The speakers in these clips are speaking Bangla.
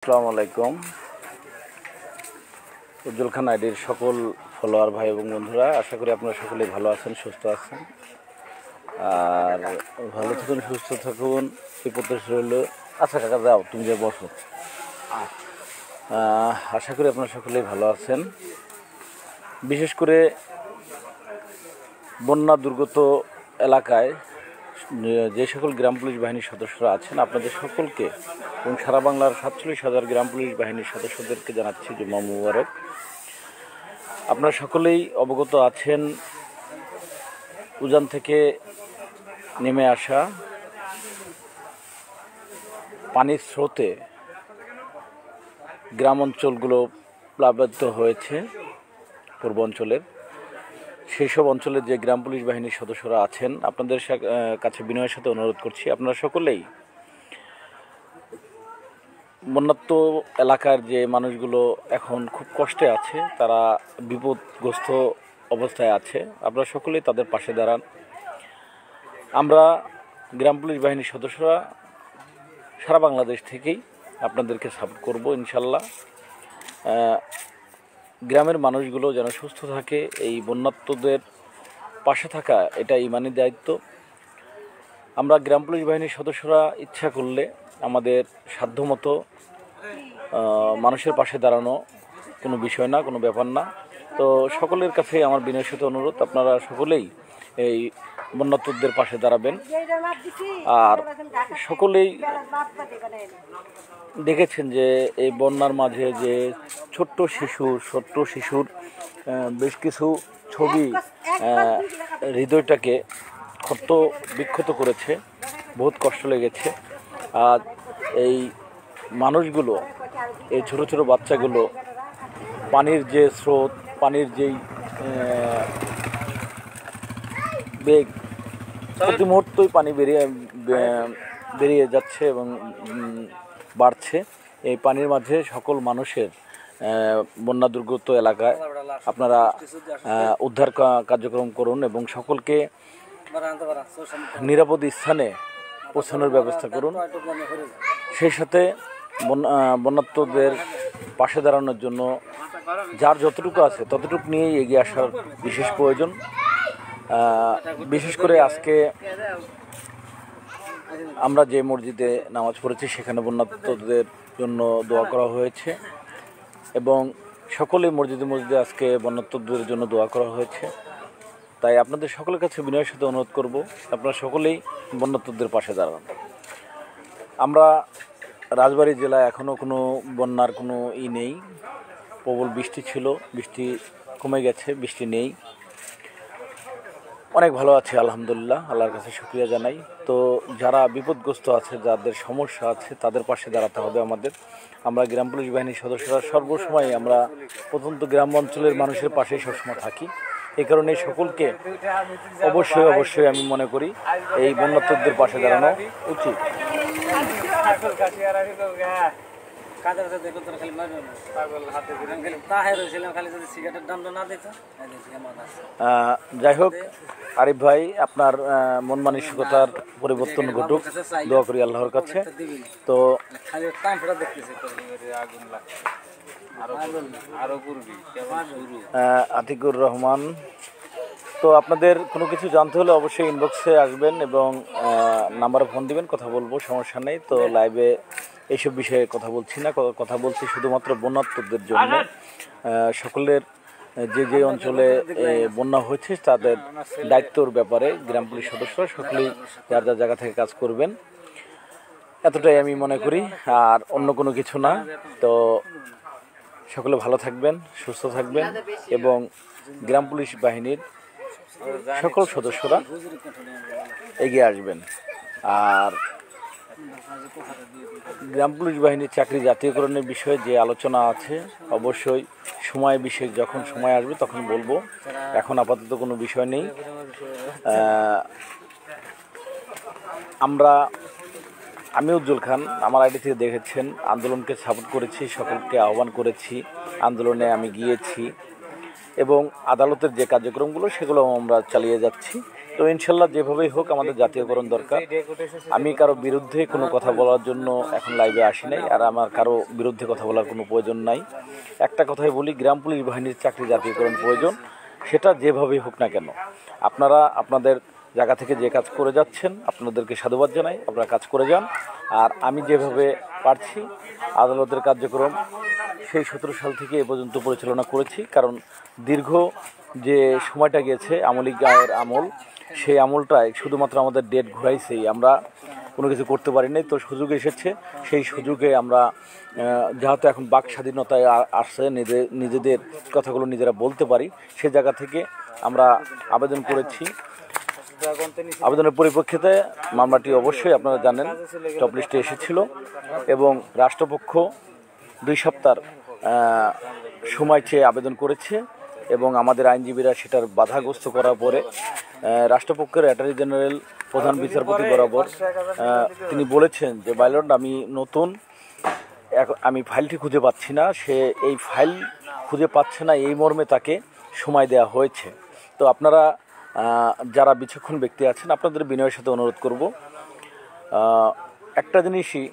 আসসালামু আলাইকুম। উজ্জ্বল খান আইডির সকল ফলোয়ার ভাই এবং বন্ধুরা, আশা করি আপনারা সকলেই ভালো আছেন, সুস্থ আছেন। আর ভালো থাকুন, সুস্থ থাকুন, এই প্রত্যাশা রইল। আচ্ছা কাকা যাও, তুমি যে বসো। আশা করি আপনারা সকলেই ভালো আছেন। বিশেষ করে বন্যা দুর্গত এলাকায় যে সকল গ্রাম পুলিশ বাহিনীর সদস্যরা আছেন, আপনাদের সকলকে এবং সারা বাংলার 47,000 গ্রাম পুলিশ বাহিনীর সদস্যদেরকে জানাচ্ছি জুম্মা মুবারক। আপনারা সকলেই অবগত আছেন, উজান থেকে নেমে আসা পানির স্রোতে গ্রাম অঞ্চলগুলো প্লাবিত হয়েছে। পূর্ব অঞ্চলের সেই সব অঞ্চলের যে গ্রাম পুলিশ বাহিনীর সদস্যরা আছেন, আপনাদের কাছে বিনয়ের সাথে অনুরোধ করছি, আপনারা সকলেই বন্যাত্ম এলাকার যে মানুষগুলো এখন খুব কষ্টে আছে, তারা বিপদগ্রস্ত অবস্থায় আছে, আপনারা সকলেই তাদের পাশে দাঁড়ান। আমরা গ্রাম পুলিশ বাহিনীর সদস্যরা সারা বাংলাদেশ থেকেই আপনাদেরকে সাপোর্ট করব ইনশাল্লাহ। গ্রামের মানুষগুলো যেন সুস্থ থাকে, এই বন্যাত্মদের পাশে থাকা এটা ইমানি দায়িত্ব। আমরা গ্রাম পুলিশ বাহিনীর সদস্যরা ইচ্ছা করলে আমাদের সাধ্যমতো মানুষের পাশে দাঁড়ানো কোনো বিষয় না, কোনো ব্যাপার না। তো সকলের কাছে আমার বিনয়ের সাথে অনুরোধ, আপনারা সকলেই এই বন্যাত্মদের পাশে দাঁড়াবেন। আর সকলেই দেখেছেন যে এই বন্যার মাঝে যে ছোট্ট শিশুর বেশ কিছু ছবি হৃদয়টাকে ক্ষত বিক্ষত করেছে, বহুত কষ্ট লেগেছে। আর এই মানুষগুলো, এই ছোট ছোট বাচ্চাগুলো পানির যে স্রোত, পানির যেই বেগ, প্রতি মুহূর্তই পানি বেরিয়ে যাচ্ছে এবং বাড়ছে। এই পানির মাঝে সকল মানুষের বন্যা দুর্গত এলাকায় আপনারা উদ্ধার কার্যক্রম করুন এবং সকলকে নিরাপদ স্থানে পৌঁছানোর ব্যবস্থা করুন। সেই সাথে বন্যাত্মদের পাশে দাঁড়ানোর জন্য যার যতটুকু আছে ততটুকু নিয়েই এগিয়ে আসার বিশেষ প্রয়োজন। বিশেষ করে আজকে আমরা যে মসজিদে নামাজ পড়েছি, সেখানে বন্যাত্মদের জন্য দোয়া করা হয়েছে এবং সকলেই মসজিদে আজকে বন্যাত্মদের জন্য দোয়া করা হয়েছে। তাই আপনাদের সকলের কাছে বিনয়ের সাথে অনুরোধ করব, আপনারা সকলেই বন্যাত্মদের পাশে দাঁড়ান। আমরা রাজবাড়ী জেলায় এখনও কোনো বন্যার কোনো নেই। প্রবল বৃষ্টি ছিল, বৃষ্টি কমে গেছে, বৃষ্টি নেই, অনেক ভালো আছে আলহামদুলিল্লাহ, আল্লাহর কাছে শুকরিয়া জানাই। তো যারা বিপদগ্রস্ত আছে, যাদের সমস্যা আছে, তাদের পাশে দাঁড়াতে হবে আমাদের। আমরা গ্রাম পুলিশ বাহিনীর সদস্যরা সর্বসময় আমরা প্রত্যন্ত গ্রাম অঞ্চলের মানুষের পাশেই সবসময় থাকি। এই কারণে সকলকে অবশ্যই আমি মনে করি এই বন্যাত্মদের পাশে দাঁড়ানো উচিত। যাই হোক, আরিফ ভাই, আপনার মন মানসিকতার পরিবর্তন ঘটুক, দোয়া করি আল্লাহর কাছে। তো আতিকুর রহমান, তো আপনাদের কোনো কিছু জানতে হলে অবশ্যই ইনবক্সে আসবেন এবং নাম্বারে ফোন দিবেন, কথা বলবো, সমস্যা নেই। তো লাইভে এইসব বিষয়ে কথা বলছি না, কথা বলছি শুধুমাত্র বন্যাত্মদের জন্য। সকলের যে অঞ্চলে বন্যা হয়েছে তাদের দায়িত্বর ব্যাপারে গ্রাম পুলিশ সদস্যরা সকলেই যার যার জায়গা থেকে কাজ করবেন, এতটাই আমি মনে করি, আর অন্য কোনো কিছু না। তো সকলে ভালো থাকবেন, সুস্থ থাকবেন এবং গ্রাম পুলিশ বাহিনীর সকল সদস্যরা এগিয়ে আসবেন। আর গ্রাম পুলিশ বাহিনীর চাকরি জাতীয়করণের বিষয়ে যে আলোচনা আছে, অবশ্যই সময় বিশেষ যখন সময় আসবে তখন বলবো, এখন আপাতত কোনো বিষয় নেই। আমি উজ্জ্বল খান, আমার আইডি থেকে দেখেছেন, আন্দোলনকে সাপোর্ট করেছি, সকলকে আহ্বান করেছি, আন্দোলনে আমি গিয়েছি এবং আদালতের যে কার্যক্রমগুলো সেগুলো আমরা চালিয়ে যাচ্ছি তো ইনশাল্লাহ যেভাবেই হোক আমাদের জাতীয়করণ দরকার। আমি কারো বিরুদ্ধে কোনো কথা বলার জন্য এখন লাইভে আসি নাই, আর আমার কারো বিরুদ্ধে কথা বলার কোনো প্রয়োজন নাই। একটা কথাই বলি, গ্রাম পুলিশ বাহিনীর চাকরি জাতীয়করণ প্রয়োজন, সেটা যেভাবেই হোক না কেন। আপনারা আপনাদের জায়গা থেকে যে কাজ করে যাচ্ছেন আপনাদেরকে সাধুবাদ জানাই, আপনারা কাজ করে যান। আর আমি যেভাবে পারছি আদালতের কার্যক্রম সেই 17 সাল থেকে এ পর্যন্ত পরিচালনা করেছি, কারণ দীর্ঘ যে সময়টা গেছে আমলি গায়ের আমল, সেই আমলটায় শুধুমাত্র আমাদের ডেট ঘুরাইছেই, আমরা কোনো কিছু করতে পারি নাই। তো সুযোগ এসেছে, সেই সুযোগে আমরা যেহেতু এখন বাক স্বাধীনতায় আসছে, নিজেদের কথাগুলো নিজেরা বলতে পারি, সে জায়গা থেকে আমরা আবেদন করেছি। আবেদনের পরিপ্রেক্ষিতে মামলাটি অবশ্যই আপনারা জানেন টপ লিস্টে এসেছিল এবং রাষ্ট্রপক্ষ 2 সপ্তাহ সময় চেয়ে আবেদন করেছে এবং আমাদের আইনজীবীরা সেটার বাধাগ্রস্ত করার পরে রাষ্ট্রপক্ষের অ্যাটর্নি জেনারেল প্রধান বিচারপতি বরাবর তিনি বলেছেন যে বাইলট আমি নতুন, আমি ফাইলটি খুঁজে পাচ্ছি না, সে এই ফাইল খুঁজে পাচ্ছে না, এই মর্মে তাকে সময় দেওয়া হয়েছে। তো আপনারা যারা বিচক্ষণ ব্যক্তি আছেন আপনাদের বিনয়ের সাথে অনুরোধ করব, একটা জিনিসই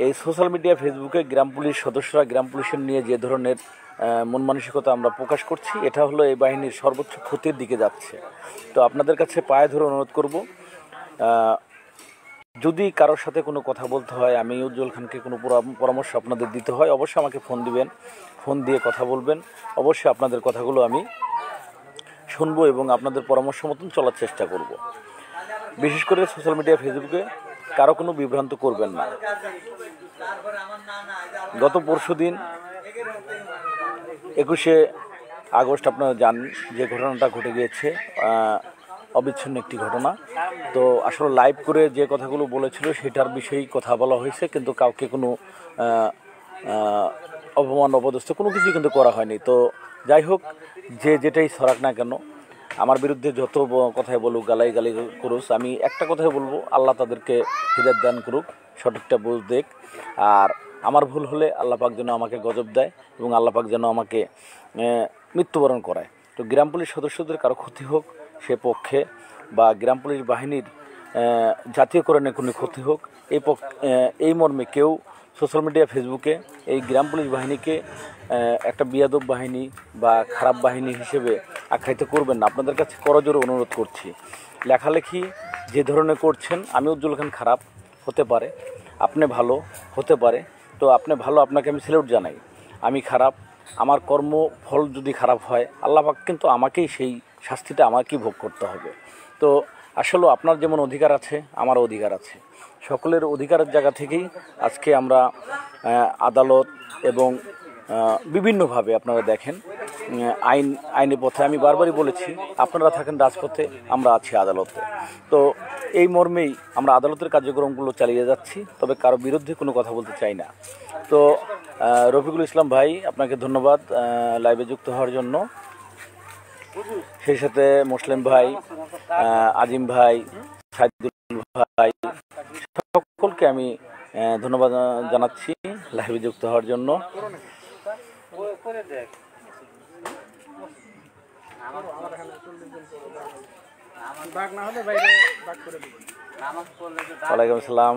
এই সোশ্যাল মিডিয়া ফেসবুকে গ্রাম পুলিশ সদস্যরা গ্রাম পুলিশের নিয়ে যে ধরনের মন মানসিকতা আমরা প্রকাশ করছি, এটা হলো এই বাহিনীর সর্বোচ্চ ক্ষতির দিকে যাচ্ছে। তো আপনাদের কাছে পায়ে ধরে অনুরোধ করব, যদি কারোর সাথে কোনো কথা বলতে হয়, আমি উজ্জ্বল খানকে কোনো পরামর্শ আপনাদের দিতে হয়, অবশ্যই আমাকে ফোন দিবেন, ফোন দিয়ে কথা বলবেন। অবশ্যই আপনাদের কথাগুলো আমি শুনবো এবং আপনাদের পরামর্শ মতন চলার চেষ্টা করব। বিশেষ করে সোশ্যাল মিডিয়া ফেসবুকে কারো কোনো বিভ্রান্ত করবেন না। গত পরশুদিন 21শে আগস্ট আপনারা জানেন যে ঘটনাটা ঘটে গিয়েছে, অবিচ্ছিন্ন একটি ঘটনা। তো আসলে লাইভ করে যে কথাগুলো বলেছিল সেটার বিষয়েই কথা বলা হয়েছে, কিন্তু কাউকে কোনো অপমান অপদস্থ কোনো কিছুই কিন্তু করা হয়নি। তো যাই হোক, যে যেটাই ছড়াক না কেন, আমার বিরুদ্ধে যত কথাই বলুক, গালি করুক, আমি একটা কথাই বলবো, আল্লাহ তাদেরকে হিদায়াত দান করুক, সঠিকটা বুঝ দেখ। আর আমার ভুল হলে আল্লাহ পাক যেন আমাকে গজব দেয় এবং আল্লাহ পাক যেন আমাকে মৃত্যুবরণ করায়। তো গ্রাম পুলিশ সদস্যদের কারো ক্ষতি হোক সে পক্ষে, বা গ্রাম পুলিশ বাহিনীর জাতীয়করণে কোনো ক্ষতি হোক এই মর্মে কেউ সোশ্যাল মিডিয়া ফেসবুকে এই গ্রাম পুলিশ বাহিনীকে একটা বিয়াদব বাহিনী বা খারাপ বাহিনী হিসেবে আখ্যায়িত করবেন না। আপনাদের কাছে করজোরে অনুরোধ করছি, লেখালেখি যে ধরনের করছেন, আমি উজ্জ্বল খান খারাপ হতে পারে, আপনি ভালো হতে পারে, তো আপনি ভালো, আপনাকে আমি স্যালুট জানাই। আমি খারাপ, আমার কর্মফল যদি খারাপ হয় আল্লাহ পাক কিন্তু আমাকেই সেই শাস্তিটা আমাকেই ভোগ করতে হবে। তো আসলে আপনার যেমন অধিকার আছে আমারও অধিকার আছে, সকলের অধিকারের জায়গা থেকেই আজকে আমরা আদালত এবং বিভিন্নভাবে আপনারা দেখেন আইনের পথে, আমি বারবারই বলেছি আপনারা থাকেন রাজপথে, আমরা আছি আদালতে। তো এই মর্মেই আমরা আদালতের কার্যক্রমগুলো চালিয়ে যাচ্ছি, তবে কারো বিরুদ্ধে কোনো কথা বলতে চাই না। তো রফিকুল ইসলাম ভাই, আপনাকে ধন্যবাদ লাইভে যুক্ত হওয়ার জন্য। সেই সাথে মুসলিম ভাই, আজিম ভাই, সাইদুল ভাই, সকলকে আমি ধন্যবাদ জানাচ্ছি লাইভে যুক্ত হওয়ার জন্য। ওয়ালাইকুম আসসালাম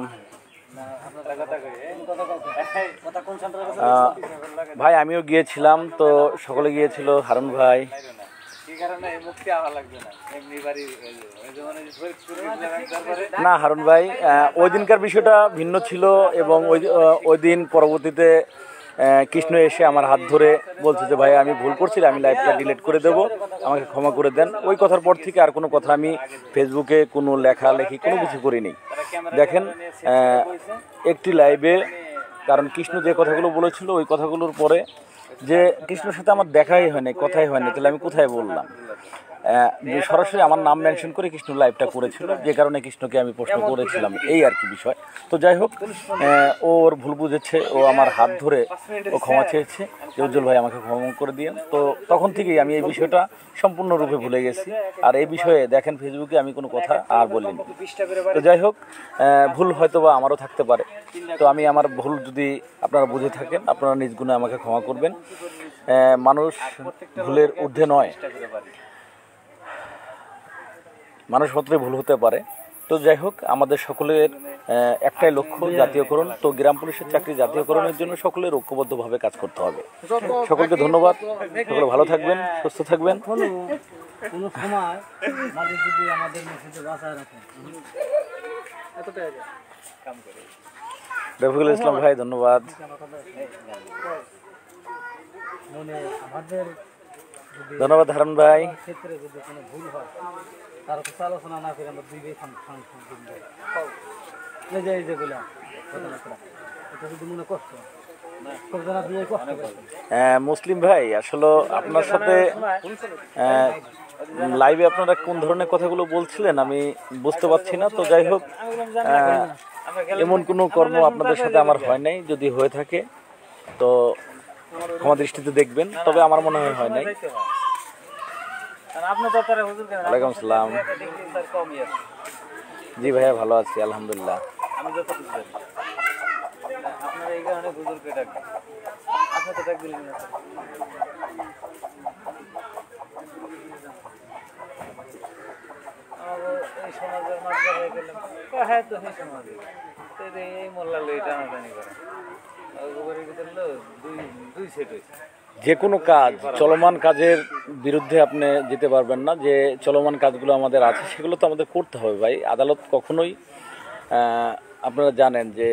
ভাই, আমিও গিয়েছিলাম, তো সকলে গিয়েছিল, হারুন ভাই। না হারুন ভাই, ওই দিনকার বিষয়টা ভিন্ন ছিল এবং ওই দিন পরবর্তীতে কৃষ্ণ এসে আমার হাত ধরে বলছে যে ভাই আমি ভুল করছি, আমি লাইভটা ডিলিট করে দেবো, আমাকে ক্ষমা করে দেন। ওই কথার পর থেকে আর কোনো কথা আমি ফেসবুকে কোনো লেখালেখি কোনো কিছু করিনি। দেখেন একটি লাইভে, কারণ কৃষ্ণ যে কথাগুলো বলেছিল ওই কথাগুলোর পরে যে কৃষ্ণর সাথে আমার দেখাই হয়নি, কথাই হয়নি, তাহলে আমি কোথায় বললাম? সরাসরি আমার নাম মেনশন করে কৃষ্ণ লাইভটা করেছিল, যে কারণে কৃষ্ণকে আমি প্রশ্ন করেছিলাম, এই আর কি বিষয়। তো যাই হোক, ওর ভুল বুঝেছে, ও আমার হাত ধরে ও ক্ষমা চেয়েছে যে উজ্জ্বল ভাই আমাকে ক্ষমা করে দিয়ে। তো তখন থেকেই আমি এই বিষয়টা সম্পূর্ণরূপে ভুলে গেছি, আর এই বিষয়ে দেখেন ফেসবুকে আমি কোনো কথা আর বলিনি। তো যাই হোক, ভুল হয়তো বা আমারও থাকতে পারে, তো আমি আমার ভুল যদি আপনারা বুঝে থাকেন আপনারা নিজ গুণে আমাকে ক্ষমা করবেন। মানুষ ভুলের ঊর্ধ্বে নয়। মানুষ মাত্রই ভুল হতে পারে। তো যাই হোক, আমাদের সকলের একটাই লক্ষ্য জাতীয়করণ। তো গ্রাম পুলিশের চাকরি জাতীয়করণের জন্য সকলের ঐক্যবদ্ধভাবে কাজ করতে হবে। সকলকে ধন্যবাদ, সকলে ভালো থাকবেন, সুস্থ থাকবেন। কোনো সময় মাঝে যদি আমাদের মসজিদে বাঁচায় রাখেন রফিকুল ইসলাম ভাই, ধন্যবাদ। মনে আমাদের ধন্যবাদ হারুন ভাই। ক্ষেত্রে যদি কোনো ভুল হয় তার তো আলোচনা না করে আমরা দুই ভাই এই যেগুলো এটা যদি মনে কষ্ট মুসলিম ভাই, আসলে আপনার সাথে লাইভে আপনারা কোন ধরনের কথাগুলো বলছিলেন আমি বুঝতে পারছি না। তো যাই হোক, এমন কোনো কর্ম আপনাদের সাথে আমার হয় নাই। যদি হয়ে থাকে তো ক্ষমা দৃষ্টিতে দেখবেন, তবে আমার মনে হয় নাই। ওয়ালাইকুম আসসালাম। জি ভাইয়া, ভালো আছি আলহামদুলিল্লাহ। আপনারা এই কারণে হুজুরকে ডাকেন, আপনি তো ডাক দিলেন না। আমাদের এই সমাজের মাঝে হয়ে গেলাম, হ্যাঁ তো সেই সমাজে এই মোল্লা লই টানাটানি করে দুই সেট হয়েছে। যে কোনো কাজ, চলমান কাজের বিরুদ্ধে আপনি যেতে পারবেন না। যে চলমান কাজগুলো আমাদের আছে সেগুলো তো আমাদের করতে হবে ভাই। আদালত কখনোই, আপনারা জানেন যে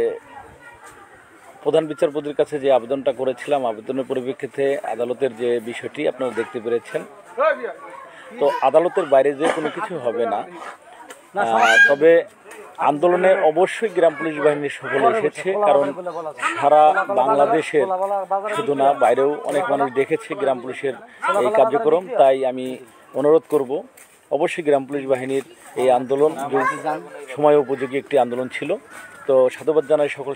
প্রধান বিচারপতির কাছে যে আবেদনটা করেছিলাম, আবেদনের পরিপ্রেক্ষিতে আদালতের যে বিষয়টি আপনারা দেখতে পেরেছেন। তো আদালতের বাইরে যে কোনো কিছু হবে না। তবে আন্দোলনে অবশ্যই গ্রাম পুলিশ বাহিনীর সফল এসেছে, কারণ সারা বাংলাদেশের শুধু না, বাইরেও অনেক মানুষ দেখেছে গ্রাম পুলিশের এই কার্যক্রম। তাই আমি অনুরোধ করব, অবশ্যই গ্রাম পুলিশ বাহিনীর এই আন্দোলন সময় উপযোগী একটি আন্দোলন ছিল। তো সাধুবাদ জানাই সকল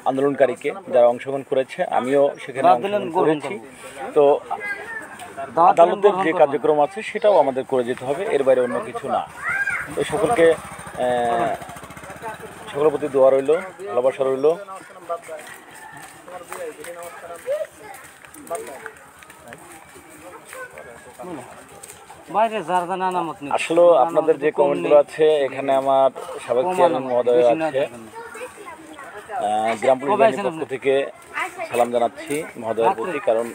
আন্দোলনকারীকে যারা অংশগ্রহণ করেছে, আমিও সেখানে অংশগ্রহণ করেছি। তো আদালতের যে কার্যক্রম আছে সেটাও আমাদের করে যেতে হবে, এর বাইরে অন্য কিছু না। তো সকলের প্রতি দোয়া রইল, ভালোবাসা রইল। আসলে আপনাদের যে কমেন্টগুলো আছে, এখানে আমার সাবেক চেয়ারম্যান মহোদয় আছে, গ্রাম পুলিশ বাহিনীর পক্ষ থেকে সালাম জানাচ্ছি মহোদয়ের প্রতি, কারণ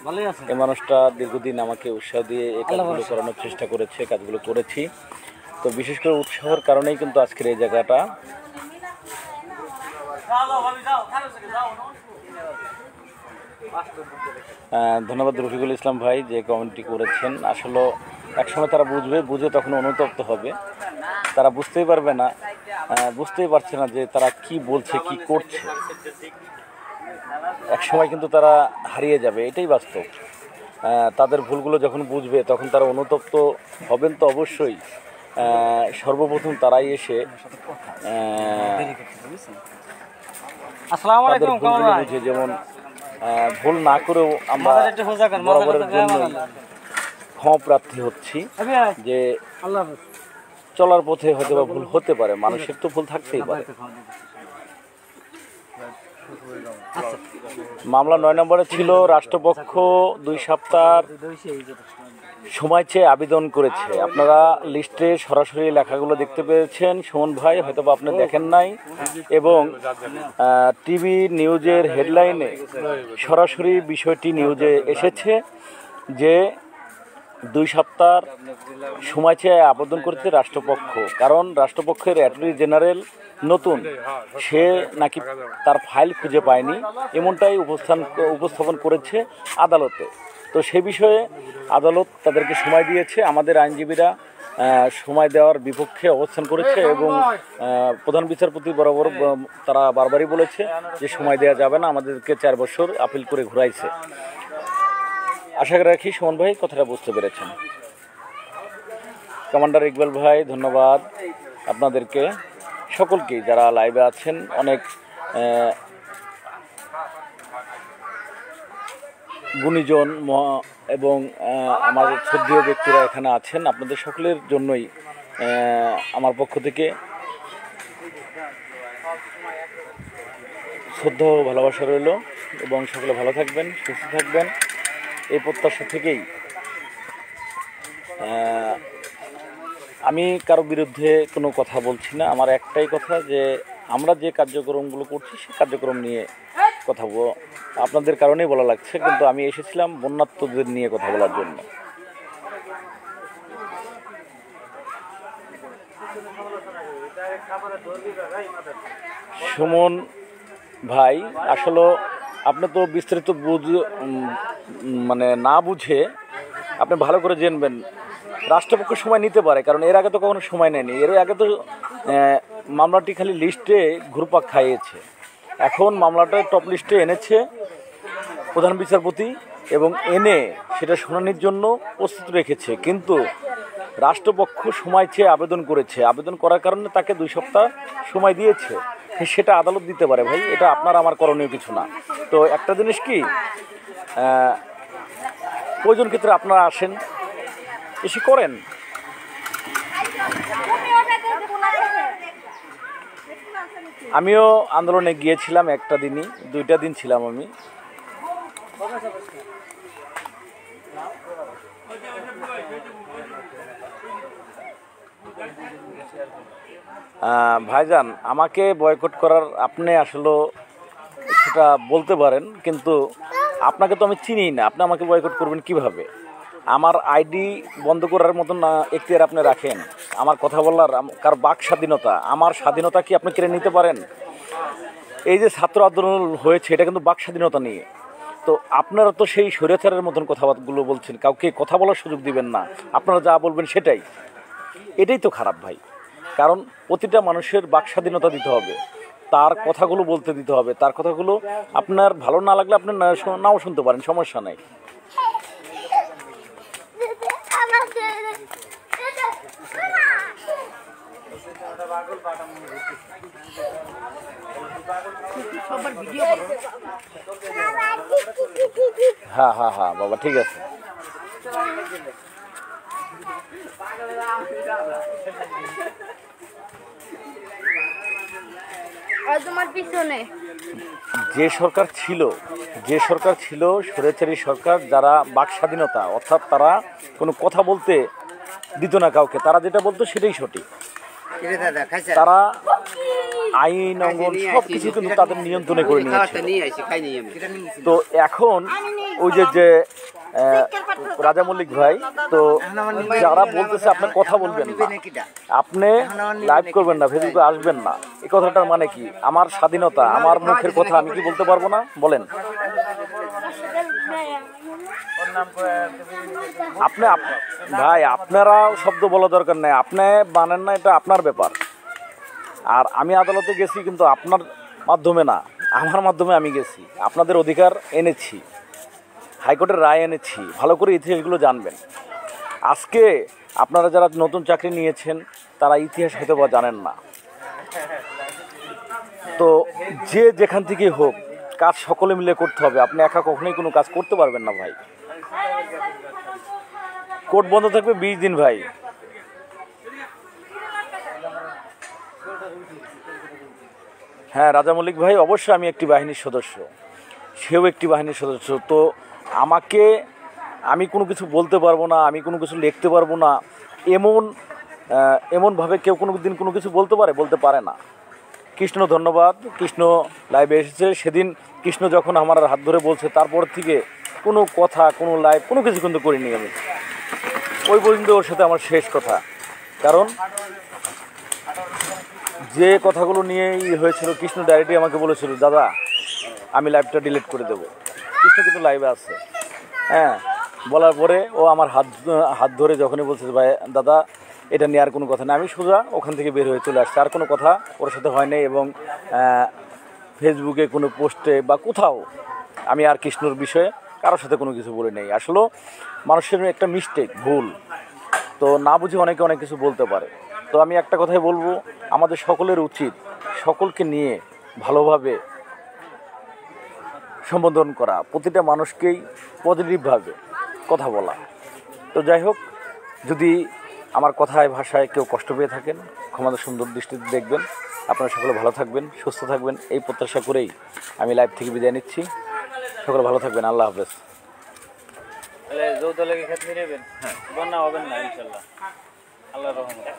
এই মানুষটা দীর্ঘদিন আমাকে উৎসাহ দিয়ে এই কাজগুলো করানোর চেষ্টা করেছে, কাজগুলো করেছি। তো বিশেষ করে উৎসাহের কারণেই কিন্তু আজকের এই জায়গাটা। ধন্যবাদ রফিকুল ইসলাম ভাই যে কমেন্টটি করেছেন। আসলে একসময় তারা বুঝে তখন অনুতপ্ত হবে। তারা বুঝতেই পারবে না, বুঝতেই পারছে না যে তারা কি বলছে, কি করছে। একসময় কিন্তু তারা হারিয়ে যাবে, এটাই বাস্তব। তাদের ভুলগুলো যখন বুঝবে তখন তারা অনুতপ্ত হবেন। তো অবশ্যই সর্বপ্রথম তারাই এসে বুঝে, যেমন ভুল না করেও আমরা বরাবরের জন্য ক্ষমা প্রার্থী হচ্ছি যে চলার পথে হয়তো বা ভুল হতে পারে, মানুষের তো ভুল থাকতেই পারে। মামলা 9 নম্বরে ছিল। রাষ্ট্রপক্ষ 2 সপ্তাহ সময় চেয়ে আবেদন করেছে। আপনারা লিস্টে সরাসরি লেখাগুলো দেখতে পেয়েছেন সুমন ভাই, হয়তো বা আপনি দেখেন নাই। এবং টিভি নিউজের হেডলাইনে সরাসরি বিষয়টি নিউজে এসেছে যে 2 সপ্তাহ সময় চেয়ে আবেদন করেছে রাষ্ট্রপক্ষ। কারণ রাষ্ট্রপক্ষের অ্যাটর্নি জেনারেল নতুন, সে নাকি তার ফাইল খুঁজে পায়নি, এমনটাই উপস্থাপন করেছে আদালতে। তো সে বিষয়ে আদালত তাদেরকে সময় দিয়েছে। আমাদের আইনজীবীরা সময় দেওয়ার বিপক্ষে অবস্থান করেছে এবং প্রধান বিচারপতি বরাবর তারা বারবারই বলেছে যে সময় দেওয়া যাবে না, আমাদেরকে 4 বছর আপিল করে ঘুরাইছে। আশা রাখি সুমন ভাই কথাটা বুঝতে পেরেছেন। কমান্ডার ইকবাল ভাই, ধন্যবাদ আপনাদেরকে সকলকেই যারা লাইভে আছেন। অনেক গুণীজন এবং আমার শ্রদ্ধেয় ব্যক্তিরা এখানে আছেন। আপনাদের সকলের জন্যই আমার পক্ষ থেকে শ্রদ্ধা ও ভালোবাসা রইল এবং সকলে ভালো থাকবেন, সুস্থ থাকবেন, এই প্রত্যাশা থেকেই আমি কারো বিরুদ্ধে কোনো কথা বলছি না। আমার একটাই কথা যে আমরা যে কার্যক্রমগুলো করছি সেই কার্যক্রম নিয়ে কথা আপনাদের কারণেই বলা লাগছে, কিন্তু আমি এসেছিলাম বন্যার্তদের নিয়ে কথা বলার জন্য। সুমন ভাই, আসলে আপনি তো বিস্তারিত মানে না বুঝে আপনি ভালো করে জানবেন রাষ্ট্রপক্ষ সময় নিতে পারে, কারণ এর আগে তো কখনো সময় নেয়নি। এর আগে তো মামলাটি খালি লিস্টে ঘুরপাক খাইয়েছে, এখন মামলাটা টপ লিস্টে এনেছে প্রধান বিচারপতি এবং এনে সেটা শুনানির জন্য প্রস্তুত রেখেছে। কিন্তু রাষ্ট্রপক্ষ সময় চেয়ে আবেদন করেছে, আবেদন করার কারণে তাকে 2 সপ্তাহ সময় দিয়েছে। সেটা আদালত দিতে পারে ভাই, এটা আপনার আমার করণীয় কিছু না। তো একটা জিনিস কি, প্রয়োজন ক্ষেত্রে আপনারা আসেন, এসে করেন। আমিও আন্দোলনে গিয়েছিলাম, একটা দিনই 2টা দিন ছিলাম আমি। ভাইজান, আমাকে বয়কট করার আপনি আসলে সেটা বলতে পারেন, কিন্তু আপনাকে তো আমি চিনি না, আপনি আমাকে বয়কট করবেন কিভাবে? আমার আইডি বন্ধ করার মতন এখতিয়ার আপনি রাখেন। আমার কথা বলার কার বাক স্বাধীনতা, আমার স্বাধীনতা কি আপনি কেড়ে নিতে পারেন? এই যে ছাত্র আন্দোলন হয়েছে এটা কিন্তু বাক স্বাধীনতা নিয়ে। তো আপনারা তো সেই স্বৈরাচারের মতন কথাবার্তাগুলো বলছেন, কাউকে কথা বলার সুযোগ দিবেন না, আপনারা যা বলবেন সেটাই। এটাই তো খারাপ ভাই, কারণ প্রতিটা মানুষের বাক স্বাধীনতা দিতে হবে, তার কথাগুলো বলতে দিতে হবে। তার কথাগুলো আপনার ভালো না লাগলে আপনি নাও শুনতে পারেন, সমস্যা নাই। হ্যাঁ হ্যাঁ হ্যাঁ বাবা, ঠিক আছে। তোমার পিছনে যে সরকার ছিল স্বৈরাচারী সরকার, যারা বাক স্বাধীনতা অর্থাৎ তারা কোনো কথা বলতে দিত না কাউকে, তারা যেটা বলতো সেটাই সঠিক। তারা আইন অঙ্গন সব কিছু কিন্তু তাদের নিয়ন্ত্রণে করে নিয়েছে। তো এখন ওই যে রাজা মল্লিক ভাই, তো যারা বলতেছে আপনি কথা বলবেন না, আপনি লাইভ করবেন না, ফেসবুকে আসবেন না, এই কথাটার মানে কি? আমার স্বাধীনতা, আমার মুখের কথা আমি কি বলতে পারবো না? বলেন। আপনি ভাই, আপনারাও শব্দ বলা দরকার নেই, আপনি মানেন না, এটা আপনার ব্যাপার। আর আমি আদালতে গেছি কিন্তু আপনার মাধ্যমে না, আমার মাধ্যমে আমি গেছি, আপনাদের অধিকার এনেছি, হাইকোর্টের রায় এনেছি। ভালো করে ইতিহাসগুলো জানবেন। আজকে আপনারা যারা নতুন চাকরি নিয়েছেন তারা ইতিহাস হয়তো বা জানেন না। তো যে যেখান থেকে হোক, কাজ সকলে মিলে করতে হবে। আপনি একা কখনোই কোনো কাজ করতে পারবেন না ভাই। কোর্ট বন্ধ থাকবে 20 দিন ভাই। হ্যাঁ রাজা মল্লিক ভাই, অবশ্যই আমি একটি বাহিনীর সদস্য, সেও একটি বাহিনীর সদস্য। তো আমি কোনো কিছু বলতে পারবো না, আমি কোনো কিছু লিখতে পারবো না, এমনভাবে কেউ কোনো দিন কোনো কিছু বলতে পারে না। কৃষ্ণ ধন্যবাদ, কৃষ্ণ লাইভে এসেছে। সেদিন কৃষ্ণ যখন আমার হাত ধরে বলছে, তারপর থেকে কোনো কথা, কোনো লাইভ, কোনো কিছু কিন্তু করিনি আমি। ওই পর্যন্ত ওর সাথে আমার শেষ কথা। কারণ যে কথাগুলো নিয়েই হয়েছিল, কৃষ্ণ ডাইরেক্টলি আমাকে বলেছিল, দাদা আমি লাইভটা ডিলিট করে দেবো। কৃষ্ণ কিন্তু লাইভে আছে। হ্যাঁ, বলার পরে ও আমার হাত ধরে যখনই বলছে, ভাই দাদা এটা নিয়ে আর কোনো কথা নেই, আমি সোজা ওখান থেকে বের হয়ে চলে আসছি। আর কোনো কথা ওর সাথে হয় নাই, এবং ফেসবুকে কোনো পোস্টে বা কোথাও আমি আর কৃষ্ণর বিষয়ে কারোর সাথে কোনো কিছু বলি নেই। আসলে মানুষের একটা মিস্টেক, ভুল, তো না বুঝে অনেকে অনেক কিছু বলতে পারে। তো আমি একটা কথাই বলবো, আমাদের সকলের উচিত সকলকে নিয়ে ভালোভাবে সম্বোধন করা, প্রতিটা মানুষকেই পজিটিভভাবে কথা বলা। তো যাই হোক, যদি আমার কথায় ভাষায় কেউ কষ্ট পেয়ে থাকেন, ক্ষমাদের সুন্দর দৃষ্টিতে দেখবেন। আপনারা সকলে ভালো থাকবেন, সুস্থ থাকবেন, এই প্রত্যাশা করেই আমি লাইভ থেকে বিদায় নিচ্ছি। সকলে ভালো থাকবেন, আল্লাহ হাফেজ। যৌথ লেগে ক্ষেত্রে নেবেন, বন্যা হবেন না ইনশাল্লাহ। আল্লাহর রহমতে,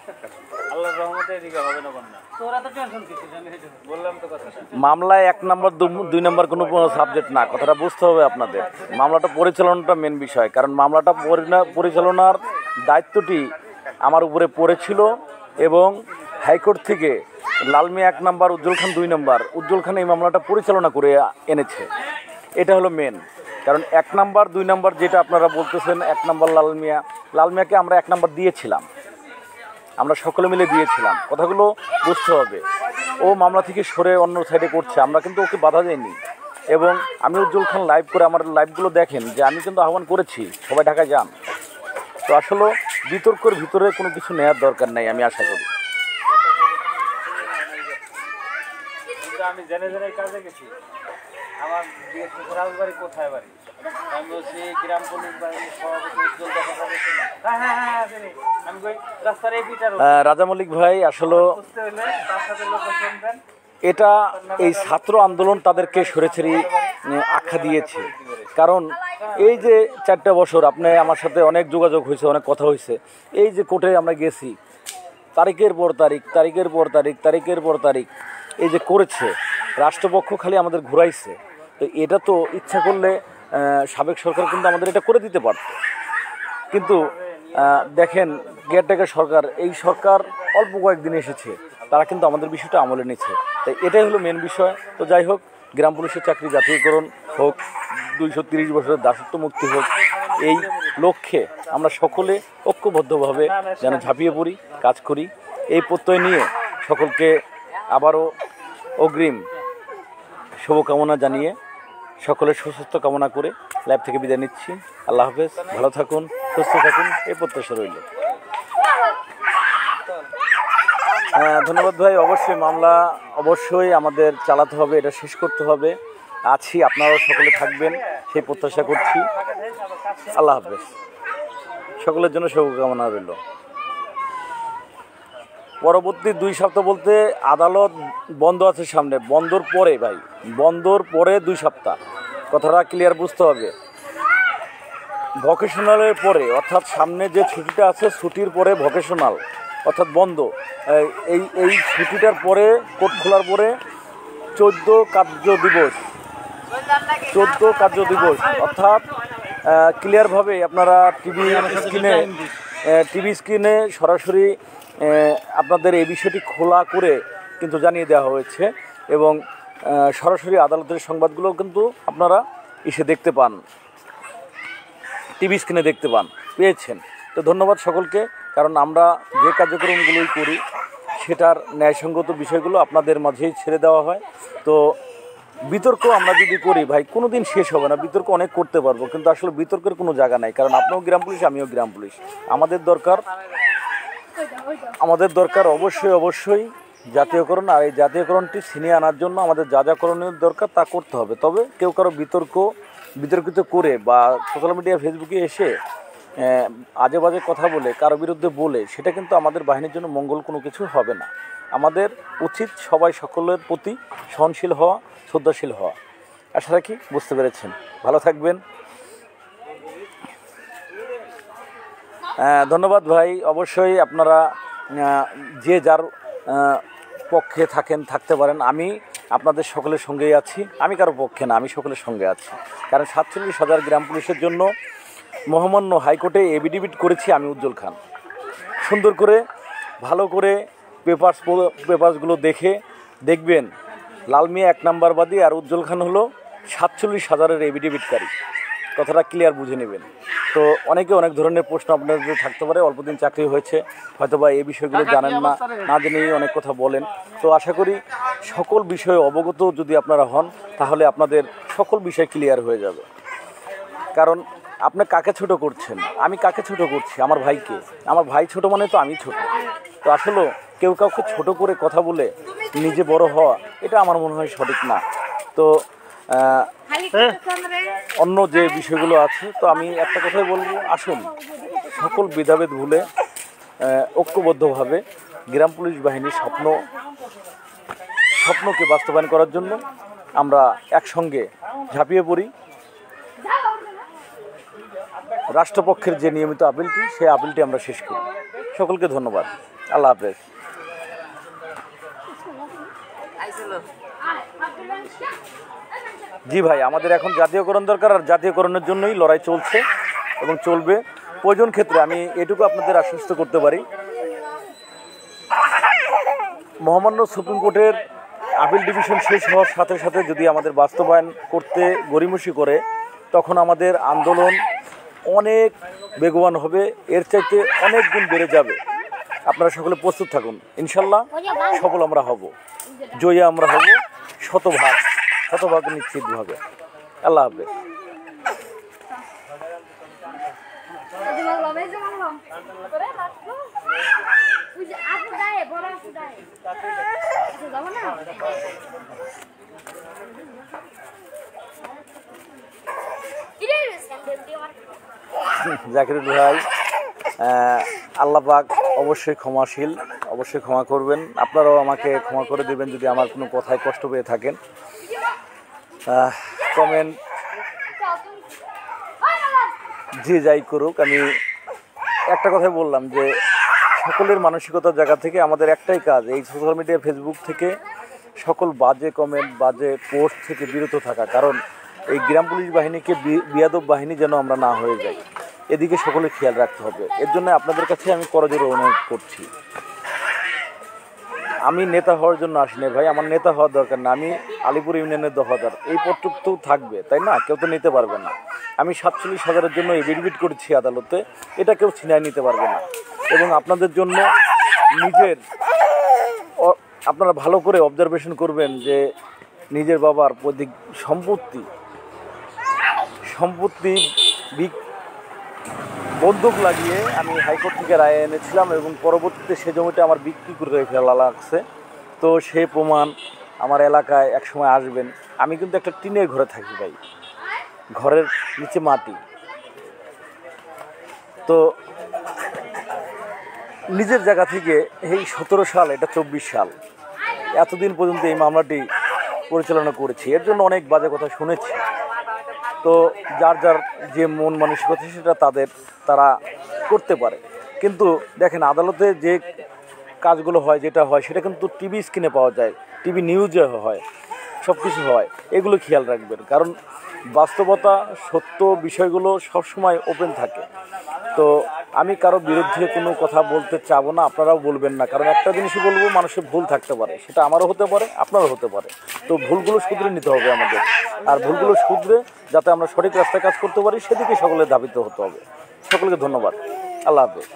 আল্লাহর রহমতে এদিকে হবে না বন্যা। তোরা তো টেনশন কিছু জানি, বললাম তো কথাটা। মামলায় 1 নম্বর 2 নম্বর কোনো সাবজেক্ট না, কথাটা বুঝতে হবে আপনাদের। মামলাটা পরিচালনাটা মেন বিষয়, কারণ মামলাটা পরিচালনার দায়িত্বটি আমার উপরে পড়েছিল এবং হাইকোর্ট থেকে লাল মিয়া 1 নম্বর, উজ্জ্বল খান 2 নম্বর। উজ্জ্বল খান এই মামলাটা পরিচালনা করে এনেছে, এটা হলো মেন। কারণ 1 নম্বর 2 নম্বর যেটা আপনারা বলতেছেন, 1 নম্বর লাল মিয়াকে আমরা 1 নম্বর দিয়েছিলাম, আমরা সকলে মিলে দিয়েছিলাম। কথাগুলো বুঝতে হবে। ও মামলা থেকে সরে অন্য সাইডে করছে, আমরা কিন্তু ওকে বাধা দেয়নি। এবং আমি উজ্জ্বল খান লাইভ করে, আমার লাইভগুলো দেখেন যে আমি কিন্তু আহ্বান করেছি সবাই ঢাকায় যান। তো আসলে বিতর্কের ভিতরে কোনো কিছু নেওয়ার দরকার নাই, আমি আশা করি। আমি জেনে জেনে কাজে গেছি। আমার রাজবাড়ি কোথায় বাড়ি, আমি বলছি গ্রাম পুলিশ বাহিনীর সভাপতি উজ্জ্বল দেখা যাবে। আমি কই রাস্তার এই পিটার রাজা মল্লিক ভাই, আসলে বুঝতে হইলে তার সাথে লোকেশন দেন। এটা এই ছাত্র আন্দোলন তাদেরকে সরেছেরি আখ্যা দিয়েছে। কারণ এই যে 4টা বছর আপনি আমার সাথে অনেক যোগাযোগ হয়েছে, অনেক কথা হয়েছে। এই যে কোর্টে আমরা গেছি, তারিখের পর তারিখ, তারিখের পর তারিখ, তারিখের পর তারিখ এই যে করেছে, রাষ্ট্রপক্ষ খালি আমাদের ঘুরাইছে। তো এটা তো ইচ্ছা করলে সাবেক সরকার কিন্তু আমাদের এটা করে দিতে পারত। কিন্তু দেখেন কেয়ারটেকার সরকার, এই সরকার অল্প কয়েকদিন এসেছে, তারা কিন্তু আমাদের বিষয়টা আমলে নিচ্ছে। তাই এটাই হলো মেন বিষয়। তো যাই হোক, গ্রাম পুলিশের চাকরি জাতীয়করণ হোক, 230 বছরের দাসত্ব মুক্তি হোক, এই লক্ষ্যে আমরা সকলে ঐক্যবদ্ধভাবে যেন ঝাঁপিয়ে পড়ি, কাজ করি, এই প্রত্যয় নিয়ে সকলকে আবারও অগ্রিম শুভকামনা জানিয়ে সকলের সুস্বাস্থ্য কামনা করে লাইভ থেকে বিদায় নিচ্ছি। আল্লাহ হাফেজ, ভালো থাকুন, সুস্থ থাকুন, এই প্রত্যাশা রইল। ধন্যবাদ ভাই। অবশ্যই মামলা অবশ্যই আমাদের চালাতে হবে, এটা শেষ করতে হবে। আছি, আপনারাও সকলে থাকবেন সেই প্রত্যাশা করছি। আল্লাহ হাফেজ, সকলের জন্য শুভকামনা রইল। পরবর্তী 2 সপ্তাহ বলতে আদালত বন্ধ আছে সামনে, বন্ধর পরে ভাই, বন্ধর পরে 2 সপ্তাহ, কথাটা ক্লিয়ার বুঝতে হবে। ভকেশনালের পরে, অর্থাৎ সামনে যে ছুটিটা আছে, ছুটির পরে ভকেশনাল অর্থাৎ বন্ধ। এই ছুটিটার পরে, কোর্ট খোলার পরে 14 কার্য দিবস, অর্থাৎ ক্লিয়ারভাবে আপনারা টিভি স্ক্রিনে সরাসরি আপনাদের এই বিষয়টি খোলা করে কিন্তু জানিয়ে দেওয়া হয়েছে এবং সরাসরি আদালতের সংবাদগুলো কিন্তু আপনারা এসে দেখতে পান, টিভি স্ক্রিনে দেখতে পেয়েছেন। তো ধন্যবাদ সকলকে, কারণ আমরা যে কার্যক্রমগুলোই করি সেটার ন্যায়সঙ্গত বিষয়গুলো আপনাদের মাঝেই ছেড়ে দেওয়া হয়। তো বিতর্ক আমরা যদি করি ভাই, কোনো দিন শেষ হবে না। বিতর্ক অনেক করতে পারবো, কিন্তু আসলে বিতর্কের কোনো জায়গা নাই, কারণ আপনিও গ্রাম পুলিশ, আমিও গ্রাম পুলিশ। আমাদের দরকার অবশ্যই জাতীয়করণ, আর এই জাতীয়করণটি ছিনিয়ে আনার জন্য আমাদের যা যা করণীয় দরকার তা করতে হবে। তবে কেউ কারো বিতর্কিত করে বা সোশ্যাল মিডিয়া, ফেসবুকে এসে আজে বাজে কথা বলে, কারো বিরুদ্ধে বলে, সেটা কিন্তু আমাদের বাহিনীর জন্য মঙ্গল কোনো কিছু হবে না। আমাদের উচিত সবাই সকলের প্রতি সহনশীল হওয়া, শ্রদ্ধাশীল হওয়া। আশা রাখি বুঝতে পেরেছেন। ভালো থাকবেন। ধন্যবাদ ভাই। অবশ্যই আপনারা যে যার পক্ষে থাকতে পারেন। আমি আপনাদের সকলের সঙ্গেই আছি, আমি কারো পক্ষে না, আমি সকলের সঙ্গে আছি। কারণ 47,000 গ্রাম পুলিশের জন্য মহামান্য হাইকোর্টে এফিডেভিট করেছি আমি, উজ্জ্বল খান। সুন্দর করে, ভালো করে পেপারসগুলো দেখবেন, লাল মিয়া 1 নাম্বার বাদী আর উজ্জ্বল খান হলো 47,000-এর এফিডেভিটকারী। কথাটা ক্লিয়ার বুঝে নেবেন। তো অনেক ধরনের প্রশ্ন আপনাদের থাকতে পারে। অল্প দিন চাকরি হয়েছে, হয়তোবা এই বিষয়গুলো জানেন না জেনেই অনেক কথা বলেন। তো আশা করি সকল বিষয়ে অবগত যদি আপনারা হন, তাহলে আপনাদের সকল বিষয় ক্লিয়ার হয়ে যাবে। কারণ আপনি কাকে ছোট করছেন, আমি কাকে ছোট করছি? আমার ভাইকে। আমার ভাই ছোট মানে তো আমি ছোট। তো আসলে কেউ কাউকে ছোট করে কথা বলে নিজে বড় হওয়া, এটা আমার মনে হয় সঠিক না। তো অন্য যে বিষয়গুলো আছে, তো আমি একটা কথাই বলবো, আসুন সকল ভেদাভেদ ভুলে ঐক্যবদ্ধভাবে গ্রাম পুলিশ বাহিনীর স্বপ্নকে বাস্তবায়ন করার জন্য আমরা একসঙ্গে ঝাঁপিয়ে পড়ি। রাষ্ট্রপক্ষের যে নিয়মিত আপিলটি, সেই আপিলটি আমরা শেষ করি। সকলকে ধন্যবাদ। আল্লাহ হাফেজ। জি ভাই, আমাদের এখন জাতীয়করণ দরকার, আর জাতীয়করণের জন্যই লড়াই চলছে এবং চলবে। প্রয়োজন ক্ষেত্রে আমি এটুকু আপনাদের আশ্বস্ত করতে পারি, মহামান্য সুপ্রিম কোর্টের আপিল ডিভিশন শেষ হওয়ার সাথে সাথে যদি আমাদের বাস্তবায়ন করতে গড়িমসি করে, তখন আমাদের আন্দোলন অনেক বেগবান হবে, এর চাইতে অনেক গুণ বেড়ে যাবে। আপনারা সকলে প্রস্তুত থাকুন, ইনশাল্লাহ সফল আমরা হব, জয়ী আমরা হব শতভাগ নিশ্চিতভাবে। আল্লাহ হাফেজ। জাকিরুল ভাই, আল্লাহ পাক অবশ্যই ক্ষমাশীল, অবশ্যই ক্ষমা করবেন। আপনারাও আমাকে ক্ষমা করে দেবেন যদি আমার কোনো কথায় কষ্ট পেয়ে থাকেন। কমেন্ট যে যাই করুক, আমি একটা কথাই বললাম যে সকলের মানসিকতার জায়গা থেকে আমাদের একটাই কাজ, এই সোশ্যাল মিডিয়া ফেসবুক থেকে সকল বাজে কমেন্ট, বাজে পোস্ট থেকে বিরত থাকা। কারণ এই গ্রাম পুলিশ বাহিনীকে বিয়াদব বাহিনী যেন আমরা না হয়ে যাই, এদিকে সকলে খেয়াল রাখতে হবে। এর জন্য আপনাদের কাছে আমি করজোড়ে অনুরোধ করছি। আমি নেতা হওয়ার জন্য আসিনি ভাই, আমার নেতা হওয়ার দরকার না। আমি আলিপুর ইউনিয়নের দফাদার, এই পদটুক তো থাকবে, তাই না? কেউ তো নিতে পারবে না। আমি 47,000-এর জন্য এফিডেভিট করেছি আদালতে, এটা কেউ ছিনায় নিতে পারবে না। এবং আপনাদের জন্য আপনারা ভালো করে অবজারভেশন করবেন যে নিজের বাবার সম্পত্তি বন্দুক লাগিয়ে আমি হাইকোর্ট থেকে রায় এনেছিলাম এবং পরবর্তীতে সে জমিটা আমার বিক্রি করে ফেলা লাগছে। তো সে প্রমাণ আমার এলাকায় একসময় আসবেন। আমি কিন্তু একটা টিনের ঘরে থাকি ভাই, ঘরের নিচে মাটি। তো নিজের জায়গা থেকে এই 17 সাল, এটা 24 সাল, এতদিন পর্যন্ত এই মামলাটি পরিচালনা করেছি। এর জন্য অনেক বাজে কথা শুনেছি। তো যার যে মন মানসিকতা সেটা তারা করতে পারে। কিন্তু দেখেন, আদালতে যে কাজগুলো হয়, যেটা হয় সেটা কিন্তু টিভি স্ক্রিনে পাওয়া যায়, টিভি নিউজে হয়, সব কিছু হয়। এগুলো খেয়াল রাখবেন, কারণ বাস্তবতা, সত্য বিষয়গুলো সবসময় ওপেন থাকে। তো আমি কারো বিরুদ্ধে কোনো কথা বলতে চাবো না, আপনারাও বলবেন না। কারণ একটা জিনিসই বলবো, মানুষের ভুল থাকতে পারে, সেটা আমারও হতে পারে, আপনারও হতে পারে। তো ভুলগুলো শুধরে নিতে হবে আমাদের, আর ভুলগুলো শুধরে যাতে আমরা সঠিক রাস্তায় কাজ করতে পারি সেদিকে সকলে ধাবিত হতে হবে। সকলকে ধন্যবাদ। আল্লাহ হাফেজ।